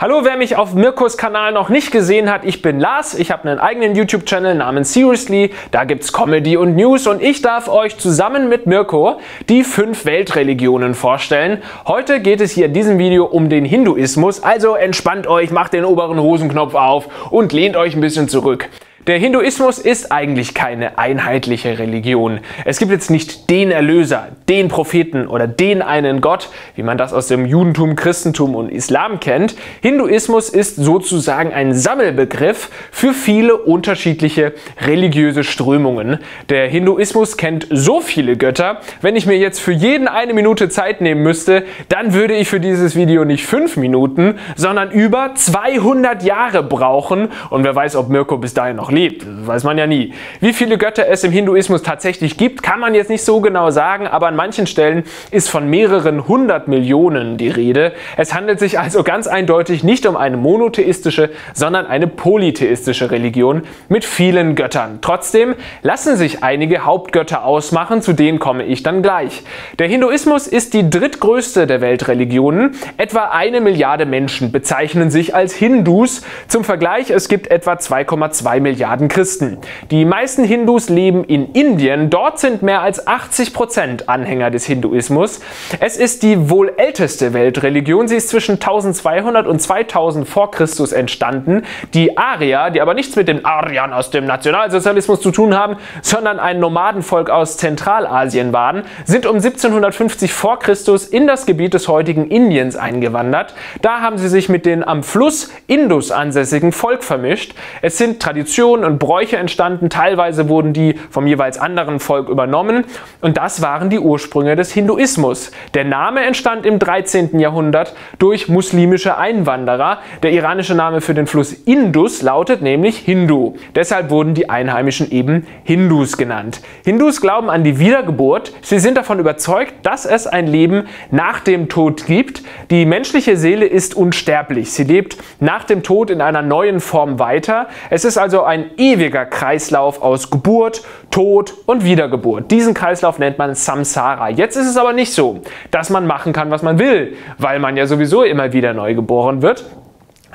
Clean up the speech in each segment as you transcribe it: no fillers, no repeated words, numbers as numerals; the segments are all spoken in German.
Hallo, wer mich auf Mirkos Kanal noch nicht gesehen hat, ich bin Lars, ich habe einen eigenen YouTube-Channel namens Seriously, da gibt's Comedy und News und ich darf euch zusammen mit Mirko die 5 Weltreligionen vorstellen. Heute geht es hier in diesem Video um den Hinduismus, also entspannt euch, macht den oberen Hosenknopf auf und lehnt euch ein bisschen zurück. Der Hinduismus ist eigentlich keine einheitliche Religion. Es gibt jetzt nicht den Erlöser, den Propheten oder den einen Gott, wie man das aus dem Judentum, Christentum und Islam kennt. Hinduismus ist sozusagen ein Sammelbegriff für viele unterschiedliche religiöse Strömungen. Der Hinduismus kennt so viele Götter, wenn ich mir jetzt für jeden eine Minute Zeit nehmen müsste, dann würde ich für dieses Video nicht 5 Minuten, sondern über 200 Jahre brauchen. Und wer weiß, ob Mirko bis dahin noch lebt, das weiß man ja nie. Wie viele Götter es im Hinduismus tatsächlich gibt, kann man jetzt nicht so genau sagen, aber an manchen Stellen ist von mehreren 100 Millionen die Rede. Es handelt sich also ganz eindeutig nicht um eine monotheistische, sondern eine polytheistische Religion mit vielen Göttern. Trotzdem lassen sich einige Hauptgötter ausmachen, zu denen komme ich dann gleich. Der Hinduismus ist die drittgrößte der Weltreligionen. Etwa 1 Milliarde Menschen bezeichnen sich als Hindus. Zum Vergleich, es gibt etwa 2,2 Milliarden Christen. Die meisten Hindus leben in Indien. Dort sind mehr als 80% Anhänger des Hinduismus. Es ist die wohl älteste Weltreligion. Sie ist zwischen 1200 und 2000 vor Christus entstanden. Die Aryer, die aber nichts mit den Aryern aus dem Nationalsozialismus zu tun haben, sondern ein Nomadenvolk aus Zentralasien waren, sind um 1750 vor Christus in das Gebiet des heutigen Indiens eingewandert. Da haben sie sich mit den am Fluss Indus ansässigen Volk vermischt. Es sind Traditionen und Bräuche entstanden, teilweise wurden die vom jeweils anderen Volk übernommen und das waren die Ursprünge des Hinduismus. Der Name entstand im 13. Jahrhundert durch muslimische Einwanderer. Der iranische Name für den Fluss Indus lautet nämlich Hindu. Deshalb wurden die Einheimischen eben Hindus genannt. Hindus glauben an die Wiedergeburt. Sie sind davon überzeugt, dass es ein Leben nach dem Tod gibt. Die menschliche Seele ist unsterblich. Sie lebt nach dem Tod in einer neuen Form weiter. Es ist also ein ewiger Kreislauf aus Geburt, Tod und Wiedergeburt. Diesen Kreislauf nennt man Samsara. Jetzt ist es aber nicht so, dass man machen kann, was man will, weil man ja sowieso immer wieder neu geboren wird.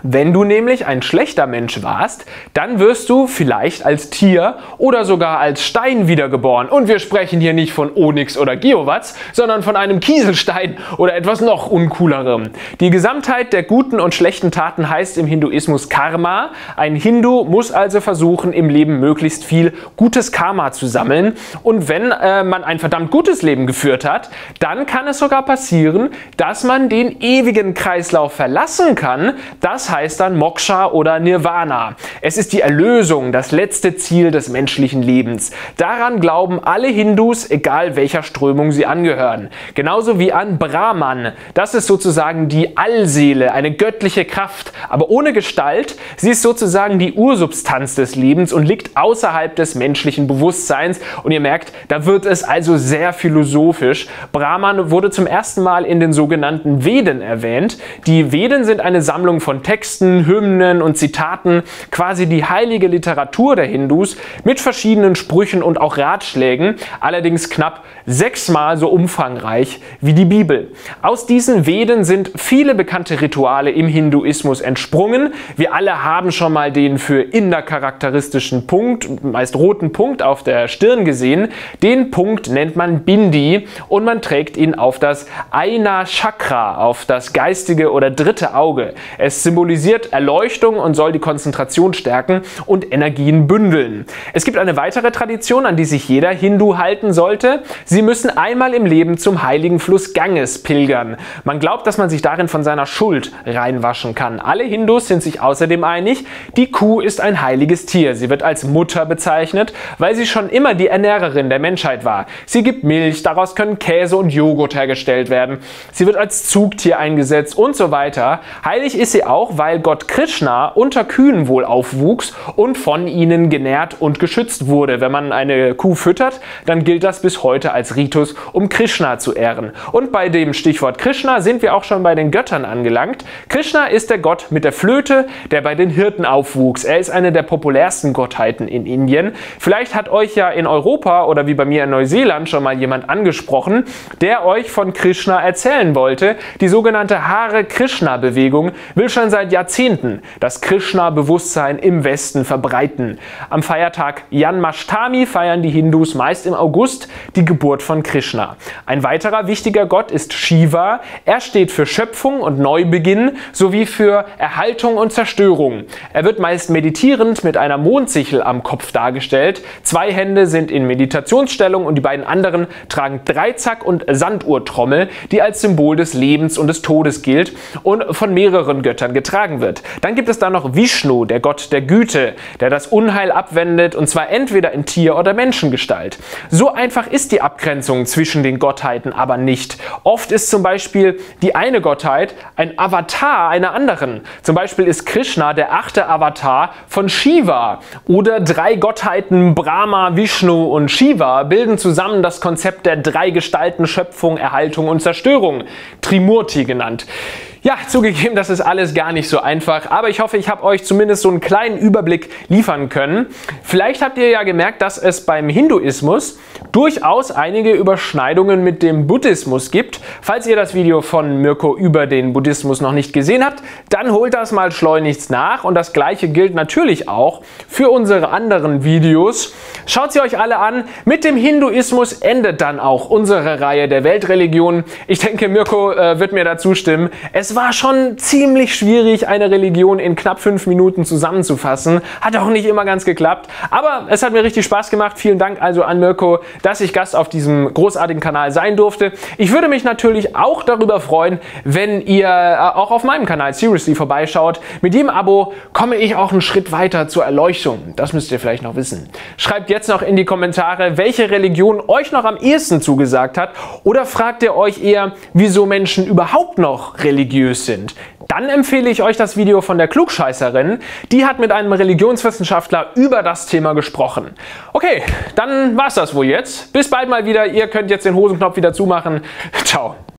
Wenn du nämlich ein schlechter Mensch warst, dann wirst du vielleicht als Tier oder sogar als Stein wiedergeboren. Und wir sprechen hier nicht von Onyx oder Geowatz, sondern von einem Kieselstein oder etwas noch uncoolerem. Die Gesamtheit der guten und schlechten Taten heißt im Hinduismus Karma. Ein Hindu muss also versuchen, im Leben möglichst viel gutes Karma zu sammeln. Und wenn man ein verdammt gutes Leben geführt hat, dann kann es sogar passieren, dass man den ewigen Kreislauf verlassen kann. Das heißt dann Moksha oder Nirvana. Es ist die Erlösung, das letzte Ziel des menschlichen Lebens. Daran glauben alle Hindus, egal welcher Strömung sie angehören. Genauso wie an Brahman. Das ist sozusagen die Allseele, eine göttliche Kraft, aber ohne Gestalt. Sie ist sozusagen die Ursubstanz des Lebens und liegt außerhalb des menschlichen Bewusstseins. Und ihr merkt, da wird es also sehr philosophisch. Brahman wurde zum ersten Mal in den sogenannten Veden erwähnt. Die Veden sind eine Sammlung von Texten, Hymnen und Zitaten, quasi die heilige Literatur der Hindus mit verschiedenen Sprüchen und auch Ratschlägen, allerdings knapp 6-mal so umfangreich wie die Bibel. Aus diesen Veden sind viele bekannte Rituale im Hinduismus entsprungen. Wir alle haben schon mal den für Inder charakteristischen Punkt, meist roten Punkt auf der Stirn gesehen. Den Punkt nennt man Bindi und man trägt ihn auf das Ajna Chakra, auf das geistige oder dritte Auge. Es symbolisiert Erleuchtung und soll die Konzentration stärken und Energien bündeln. Es gibt eine weitere Tradition, an die sich jeder Hindu halten sollte. Sie müssen einmal im Leben zum heiligen Fluss Ganges pilgern. Man glaubt, dass man sich darin von seiner Schuld reinwaschen kann. Alle Hindus sind sich außerdem einig, die Kuh ist ein heiliges Tier. Sie wird als Mutter bezeichnet, weil sie schon immer die Ernährerin der Menschheit war. Sie gibt Milch, daraus können Käse und Joghurt hergestellt werden. Sie wird als Zugtier eingesetzt und so weiter. Heilig ist sie auch, weil Gott Krishna unter Kühen wohl aufwuchs und von ihnen genährt und geschützt wurde. Wenn man eine Kuh füttert, dann gilt das bis heute als Ritus, um Krishna zu ehren. Und bei dem Stichwort Krishna sind wir auch schon bei den Göttern angelangt. Krishna ist der Gott mit der Flöte, der bei den Hirten aufwuchs. Er ist eine der populärsten Gottheiten in Indien. Vielleicht hat euch ja in Europa oder wie bei mir in Neuseeland schon mal jemand angesprochen, der euch von Krishna erzählen wollte. Die sogenannte Hare Krishna Bewegung will schon seit seit Jahrzehnten das Krishna-Bewusstsein im Westen verbreiten. Am Feiertag Janmashtami feiern die Hindus meist im August die Geburt von Krishna. Ein weiterer wichtiger Gott ist Shiva. Er steht für Schöpfung und Neubeginn sowie für Erhaltung und Zerstörung. Er wird meist meditierend mit einer Mondsichel am Kopf dargestellt. 2 Hände sind in Meditationsstellung und die beiden anderen tragen Dreizack und Sanduhrtrommel, die als Symbol des Lebens und des Todes gilt und von mehreren Göttern getragen wird. Dann gibt es da noch Vishnu, der Gott der Güte, der das Unheil abwendet, und zwar entweder in Tier- oder Menschengestalt. So einfach ist die Abgrenzung zwischen den Gottheiten aber nicht. Oft ist zum Beispiel die eine Gottheit ein Avatar einer anderen. Zum Beispiel ist Krishna der 8. Avatar von Shiva. Oder 3 Gottheiten Brahma, Vishnu und Shiva bilden zusammen das Konzept der 3 Gestalten Schöpfung, Erhaltung und Zerstörung, Trimurti genannt. Ja, zugegeben, das ist alles gar nicht so einfach, aber ich hoffe, ich habe euch zumindest so einen kleinen Überblick liefern können. Vielleicht habt ihr ja gemerkt, dass es beim Hinduismus durchaus einige Überschneidungen mit dem Buddhismus gibt. Falls ihr das Video von Mirko über den Buddhismus noch nicht gesehen habt, dann holt das mal schleunigst nach, und das gleiche gilt natürlich auch für unsere anderen Videos. Schaut sie euch alle an. Mit dem Hinduismus endet dann auch unsere Reihe der Weltreligionen. Ich denke, Mirko wird mir dazu stimmen. Es war schon ziemlich schwierig, eine Religion in knapp 5 Minuten zusammenzufassen. Hat auch nicht immer ganz geklappt, aber es hat mir richtig Spaß gemacht. Vielen Dank also an Mirko, dass ich Gast auf diesem großartigen Kanal sein durfte. Ich würde mich natürlich auch darüber freuen, wenn ihr auch auf meinem Kanal Seriously vorbeischaut. Mit jedem Abo komme ich auch einen Schritt weiter zur Erleuchtung. Das müsst ihr vielleicht noch wissen. Schreibt jetzt noch in die Kommentare, welche Religion euch noch am ehesten zugesagt hat, oder fragt ihr euch eher, wieso Menschen überhaupt noch religiös sind. Dann empfehle ich euch das Video von der Klugscheißerin. Die hat mit einem Religionswissenschaftler über das Thema gesprochen. Okay, dann war's das wohl jetzt. Bis bald mal wieder. Ihr könnt jetzt den Hosenknopf wieder zumachen. Ciao.